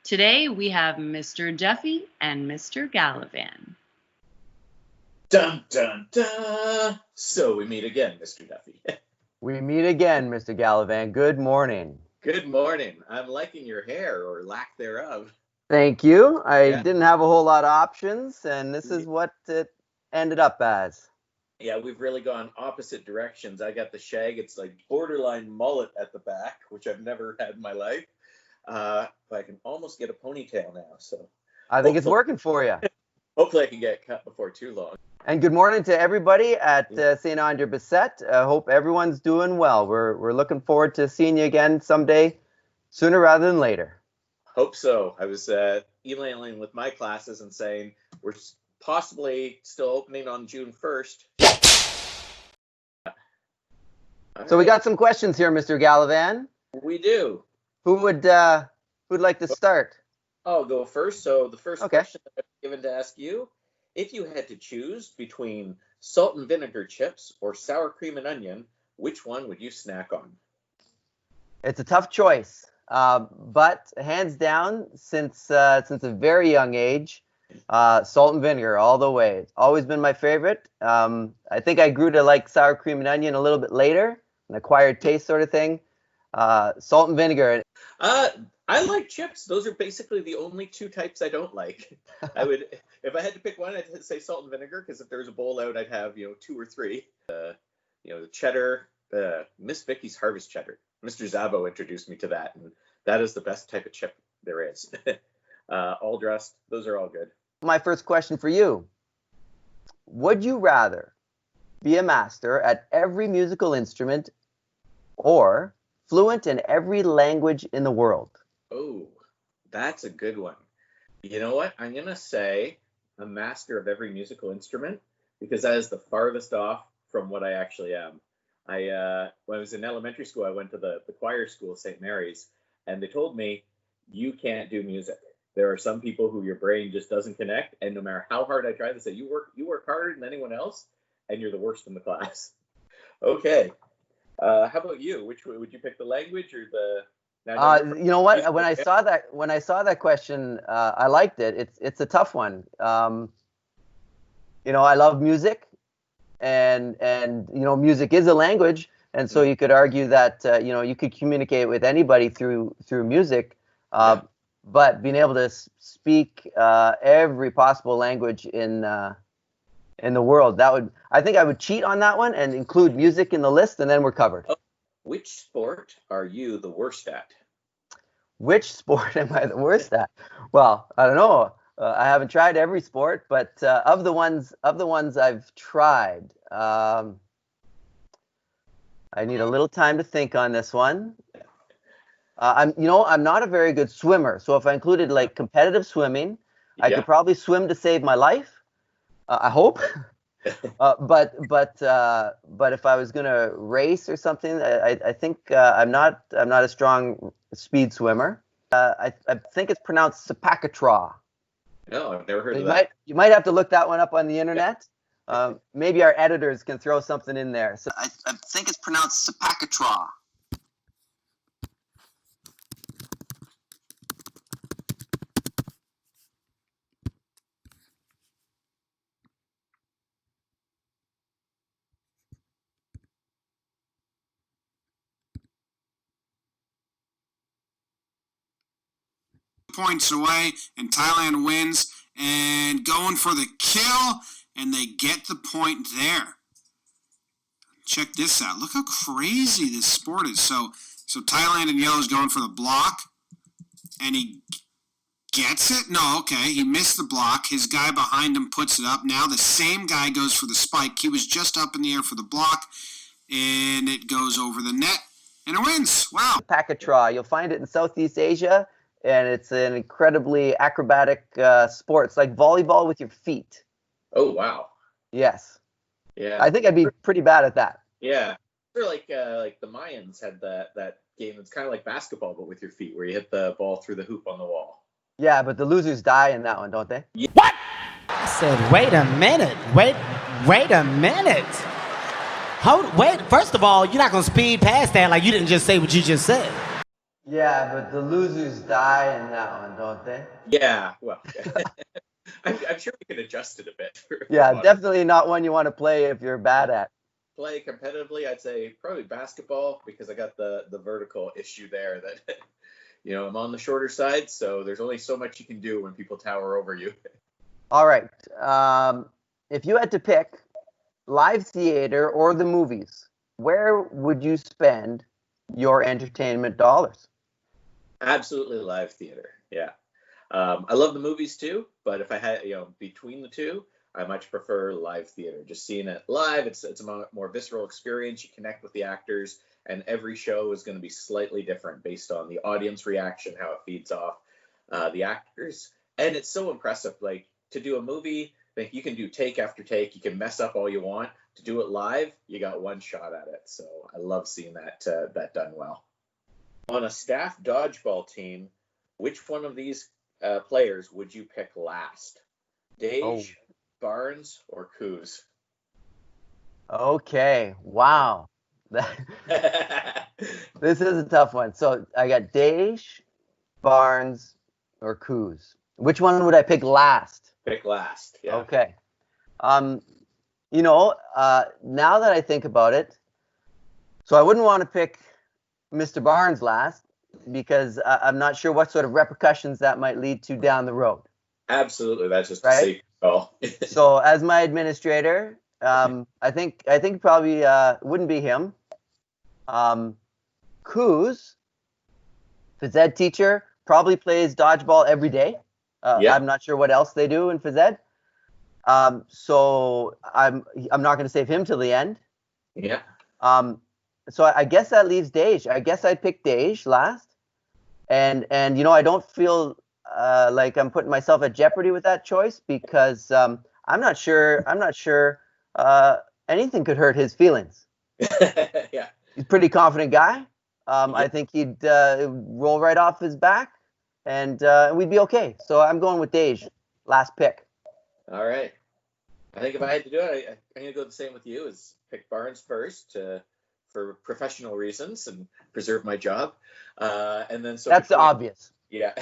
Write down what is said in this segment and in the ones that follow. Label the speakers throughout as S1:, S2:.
S1: Today we have Mr. Duffy and Mr. Gallivan.
S2: Dun, dun, dun. So we meet again, Mr. Duffy.
S3: We meet again, Mr. Gallivan. Good morning.
S2: Good morning. I'm liking your hair, or lack thereof.
S3: Thank you. I
S2: Yeah.
S3: didn't have a whole lot of options, and this is what it ended up as.
S2: Yeah, we've really gone opposite directions. I got the shag. It's like borderline mullet at the back, which I've never had in my life. But I can almost get a ponytail now. So
S3: I think it's working for you.
S2: hopefully I can get cut before too long.
S3: And good morning to everybody at St. Andre Bessette. I hope everyone's doing well. We're looking forward to seeing you again someday, sooner rather than later.
S2: Hope so. I was emailing with my classes and saying we're possibly still opening on June 1st.
S3: So we got some questions here, Mr. Gallivan.
S2: We do.
S3: Who'd like to start?
S2: I'll go first. So the first question that I've given to ask you, if you had to choose between salt and vinegar chips or sour cream and onion, which one would you snack on?
S3: It's a tough choice, but hands down, since a very young age, salt and vinegar all the way. It's always been my favorite. I think I grew to like sour cream and onion a little bit later, an acquired taste sort of thing. Salt and vinegar.
S2: I like chips. Those are basically the only two types I don't like. I would, if I had to pick one, I'd say salt and vinegar, because if there was a bowl out, I'd have, two or three. The cheddar, Miss Vicky's Harvest Cheddar. Mr. Zavo introduced me to that, and that is the best type of chip there is. All dressed. Those are all good.
S3: My first question for you. Would you rather be a master at every musical instrument or fluent in every language in the world?
S2: Oh, that's a good one. You know what? I'm going to say a master of every musical instrument, because that is the farthest off from what I actually am. When I was in elementary school, I went to the choir school, St. Mary's, and they told me, you can't do music. There are some people who your brain just doesn't connect, and no matter how hard I try, they say, you work harder than anyone else, and you're the worst in the class. Okay. How about you? Which would you pick, the language or the?
S3: You know what? When I saw that question, I liked it. It's a tough one. I love music, and music is a language, and so you could argue that you could communicate with anybody through music. But being able to speak every possible language in the world, I think I would cheat on that one and include music in the list, and then we're covered.
S2: Oh, which sport are you the worst at?
S3: Which sport am I the worst at? Well, I don't know. I haven't tried every sport, but of the ones I've tried, I need a little time to think on this one. I'm not a very good swimmer, so if I included like competitive swimming, I could probably swim to save my life. I hope. But if I was gonna race or something, I think I'm not a strong speed swimmer. I think it's pronounced Sepakatraw.
S2: No, I've never heard of that.
S3: You might have to look that one up on the internet. Maybe our editors can throw something in there. So I think it's pronounced Sepakatraw.
S4: Points away, and Thailand wins, and going for the kill, and they get the point there. Check this out. Look how crazy this sport is. So Thailand in yellow is going for the block, and he gets it. No, okay, he missed the block. His guy behind him puts it up. Now the same guy goes for the spike. He was just up in the air for the block, and it goes over the net, and it wins. Wow.
S3: Sepakatraw. You'll find it in Southeast Asia. And it's an incredibly acrobatic sport. It's like volleyball with your feet.
S2: Oh, wow.
S3: Yes.
S2: Yeah.
S3: I think I'd be pretty bad at that.
S2: Yeah. Or like the Mayans had that game. It's kind of like basketball, but with your feet, where you hit the ball through the hoop on the wall.
S3: Yeah, but the losers die in that one, don't they?
S2: Yeah.
S5: What? I said, wait a minute. Wait a minute. Wait. First of all, you're not going to speed past that like you didn't just say what you just said.
S3: Yeah, but the losers die in that one, don't they?
S2: Yeah, well, I'm sure we could adjust it a bit for
S3: Yeah,
S2: modern.
S3: definitely not one you want to play if you're bad at.
S2: Play competitively, I'd say probably basketball because I got the vertical issue there that I'm on the shorter side, so there's only so much you can do when people tower over you.
S3: All right. If you had to pick live theater or the movies, where would you spend your entertainment dollars?
S2: Absolutely live theater. Yeah. I love the movies too, but if I had, between the two, I much prefer live theater. Just seeing it live, it's a more visceral experience. You connect with the actors, and every show is going to be slightly different based on the audience reaction, how it feeds off the actors, and it's so impressive. Like to do a movie, like you can do take after take, you can mess up all you want. To do it live, you got one shot at it. So I love seeing that done well. On a staff dodgeball team, which one of these players would you pick last?
S3: Oh,
S2: Dage, Barnes, or Coos?
S3: okay. Wow. This is a tough one. So I got Dage, Barnes, or Coos. Which one would I pick last?
S2: Pick last. Yeah.
S3: Okay. Um, now that I think about it, so I wouldn't want to pick Mr. Barnes last because I'm not sure what sort of repercussions that might lead to down the road.
S2: Absolutely. That's just a
S3: Right.
S2: safe call.
S3: So as my administrator, I think probably wouldn't be him. Coos, phys ed teacher, probably plays dodgeball every day.
S2: Yeah.
S3: I'm not sure what else they do in phys ed. So I'm not going to save him till the end.
S2: Yeah.
S3: So I guess that leaves Dage. I guess I'd pick Dage last. And I don't feel like I'm putting myself at jeopardy with that choice because I'm not sure anything could hurt his feelings.
S2: Yeah.
S3: He's a pretty confident guy.
S2: Yeah.
S3: I think he'd roll right off his back and we'd be okay. So I'm going with Dage, last pick.
S2: All right. I think if I had to do it, I'm going to go the same with you, is pick Barnes first for professional reasons and preserve my job. And then
S3: That's obvious.
S2: Yeah.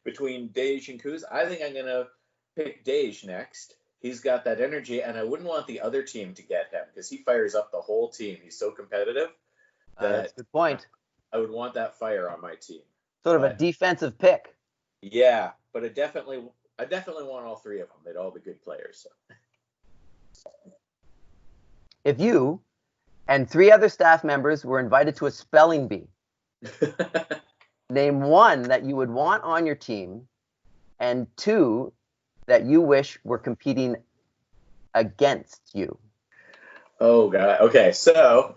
S2: Between Dage and Kuz, I think I'm going to pick Dage next. He's got that energy, and I wouldn't want the other team to get him because he fires up the whole team. He's so competitive
S3: That's a good point.
S2: I would want that fire on my team.
S3: Sort of a defensive pick.
S2: Yeah, but I definitely want all three of them. They'd all be good players. So.
S3: If you and 3 other staff members were invited to a spelling bee, name 1 that you would want on your team and 2 that you wish were competing against you.
S2: Oh, God. Okay, so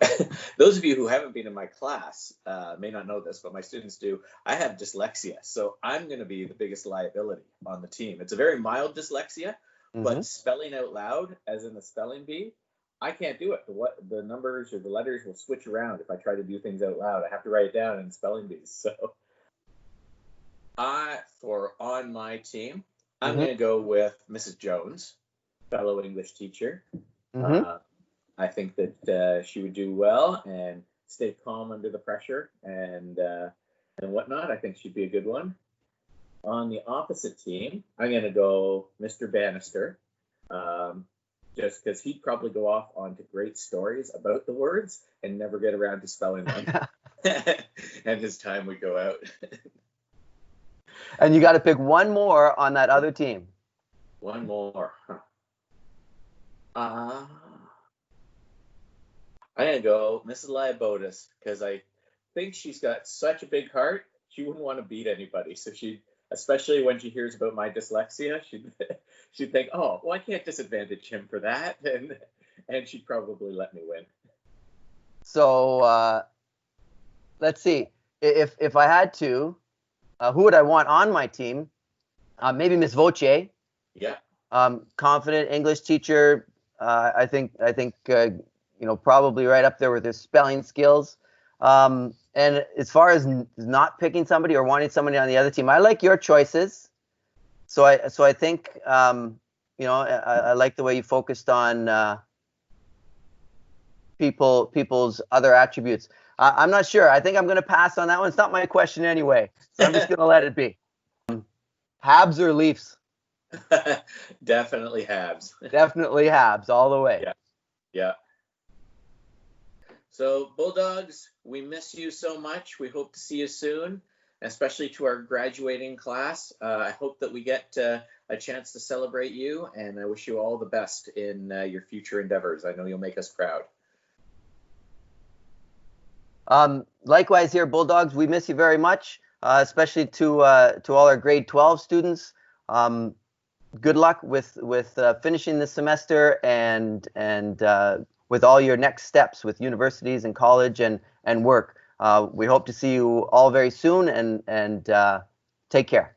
S2: those of you who haven't been in my class may not know this, but my students do. I have dyslexia, so I'm going to be the biggest liability on the team. It's a very mild dyslexia, but spelling out loud, as in the spelling bee, I can't do it. The numbers or the letters will switch around if I try to do things out loud. I have to write it down in spelling bees. So for on my team, I'm going to go with Mrs. Jones, fellow English teacher. I think that she would do well and stay calm under the pressure and whatnot. I think she'd be a good one. On the opposite team, I'm going to go Mr. Bannister, just because he'd probably go off onto great stories about the words and never get around to spelling them. And his time would go out.
S3: And you got to pick 1 more on that other team.
S2: 1 more. I'm going to go Mrs. Liabotis because I think she's got such a big heart. She wouldn't want to beat anybody. So especially when she hears about my dyslexia, she'd think, oh, well, I can't disadvantage him for that. And she'd probably let me win.
S3: So let's see. If I had to, who would I want on my team? Maybe Miss Voce.
S2: Yeah.
S3: Confident English teacher. I think probably right up there with his spelling skills. And as far as not picking somebody or wanting somebody on the other team, I like your choices. So I think I like the way you focused on people's other attributes. I'm not sure. I think I'm going to pass on that one. It's not my question anyway, so I'm just going to let it be. Habs or Leafs?
S2: Definitely Habs.
S3: Definitely Habs all the way.
S2: Yeah. Yeah. So, Bulldogs, we miss you so much. We hope to see you soon, especially to our graduating class. I hope that we get a chance to celebrate you, and I wish you all the best in your future endeavors. I know you'll make us proud.
S3: Likewise here, Bulldogs, we miss you very much, especially to all our grade 12 students. Good luck with finishing this semester and with all your next steps with universities and college and work. We hope to see you all very soon, and take care.